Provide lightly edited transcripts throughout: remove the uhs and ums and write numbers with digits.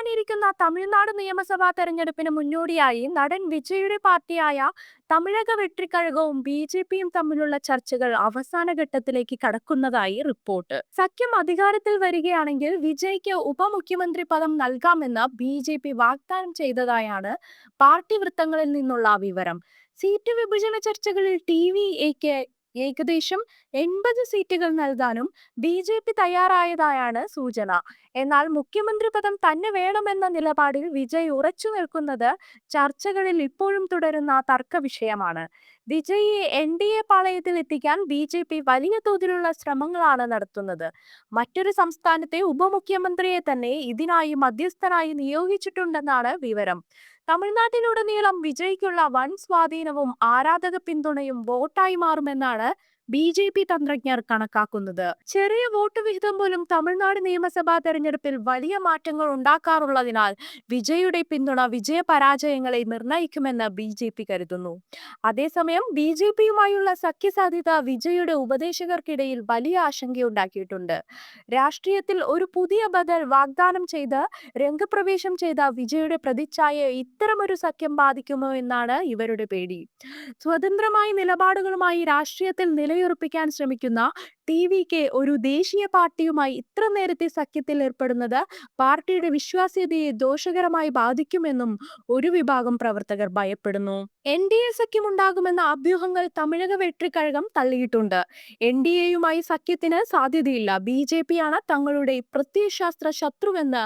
വരാനിരിക്കുന്ന തമിഴ്നാട് നിയമസഭാ തെരഞ്ഞെടുപ്പിന് മുന്നോടിയായി നടൻ വിജയുടെ പാർട്ടിയായ തമിഴക വെട്രിക്കഴകവും ബി.ജെ.പിയും തമ്മിലുള്ള ചർച്ചകൾ അവസാന ഘട്ടത്തിലേക്ക് കടക്കുന്നതായി റിപ്പോർട്ട്. സഖ്യം അധികാരത്തിൽ വരികയാണെങ്കിൽ വിജയ്ക്ക് ഉപമുഖ്യമന്ത്രി പദം നൽകാമെന്ന് ബി.ജെ.പി വാഗ്ദാനം ചെയ്തതായാണ് പാർട്ടി വൃത്തങ്ങളിൽ നിന്നുള്ള വിവരം. സീറ്റ് വിഭജന ചർച്ചകളിൽ ടി.വി.എക്ക് ഏകദേശം 80 സീറ്റുകൾ നൽകാനും ബി.ജെ.പി തയ്യാറായതായാണ് സൂചന. എന്നാൽ മുഖ്യമന്ത്രി പദം തന്നെ വേണമെന്ന നിലപാടിൽ വിജയ് ഉറച്ചു നിൽക്കുന്നത് ചർച്ചകളിൽ ഇപ്പോഴും തുടരുന്ന തർക്ക വിഷയമാണ്. വിജയിയെ എൻ.ഡി.എ പാളയത്തിൽ എത്തിക്കാൻ ബി.ജെ.പി വലിയ തോതിലുള്ള ശ്രമങ്ങളാണ് നടത്തുന്നത്. മറ്റൊരു സംസ്ഥാനത്തെ ഉപമുഖ്യമന്ത്രിയെ തന്നെ ഇതിനായി മധ്യസ്ഥനായി നിയോഗിച്ചിട്ടുണ്ടെന്നാണ് വിവരം. തമിഴ്നാട്ടിലുടനീളം വിജയ്ക്കുള്ള വൻ സ്വാധീനവും ആരാധക പിന്തുണയും വോട്ടായി മാറുമെന്നാണ് ബി.ജെ.പി തന്ത്രജ്ഞർ കണക്കാക്കുന്നത്. ചെറിയ വോട്ട് വിഹിതം പോലും തമിഴ്നാട് നിയമസഭാ തെരഞ്ഞെടുപ്പിൽ വലിയ മാറ്റങ്ങൾ ഉണ്ടാക്കാറുള്ളതിനാൽ വിജയുടെ പിന്തുണ വിജയപരാജയങ്ങളെ നിർണ്ണയിക്കുമെന്ന് ബി.ജെ.പി കരുതുന്നു. അതേസമയം ബി.ജെ.പിയുമായുള്ള സഖ്യസാധ്യത വിജയുടെ ഉപദേശകർക്കിടയിൽ വലിയ ആശങ്കയുണ്ടാക്കിയിട്ടുണ്ട്. രാഷ്ട്രീയത്തിൽ ഒരു പുതിയ ബദൽ വാഗ്ദാനം ചെയ്ത് രംഗപ്രവേശം ചെയ്ത വിജയുടെ പ്രതിച്ഛായയെ ഇത്തരമൊരു സഖ്യം ബാധിക്കുമോ എന്നാണ് ഇവരുടെ പേടി. സ്വതന്ത്രമായ നിലപാടുകളുമായി രാഷ്ട്രീയത്തിൽ നിലയുറപ്പിക്കാൻ ശ്രമിക്കുന്ന ടി.വി.കെ ഒരു ദേശീയ പാർട്ടിയുമായി ഇത്ര നേരത്തെ സഖ്യത്തിൽ ഏർപ്പെടുന്നത് പാർട്ടിയുടെ വിശ്വാസ്യതയെ ദോഷകരമായി ബാധിക്കുമെന്നും ഒരു വിഭാഗം പ്രവർത്തകർ ഭയപ്പെടുന്നു. എൻ.ഡി.എ സഖ്യമുണ്ടാകുമെന്ന അഭ്യൂഹങ്ങൾ തമിഴക വെട്രിക്കഴകം തള്ളിയിട്ടുണ്ട്. എൻ.ഡി.എയുമായി സഖ്യത്തിന് സാധ്യതയില്ല. ബി.ജെ.പിയാണ് തങ്ങളുടെ പ്രത്യയശാസ്ത്ര ശത്രുവെന്ന്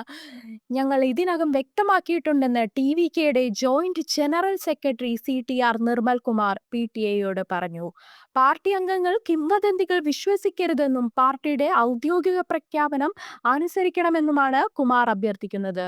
ഞങ്ങൾ ഇതിനകം വ്യക്തമാക്കിയിട്ടുണ്ടെന്ന് ടി.വി.കെയുടെ joint general secretary CTR Nirmal Kumar പി.ടി.ഐയോട് പറഞ്ഞു. പാർട്ടി അംഗങ്ങൾ കിംവദന്തികൾ വിശ്വസിക്കരുതെന്നും പാർട്ടിയുടെ ഔദ്യോഗിക പ്രഖ്യാപനം അനുസരിക്കണമെന്നുമാണ് കുമാർ അഭ്യർത്ഥിക്കുന്നത്.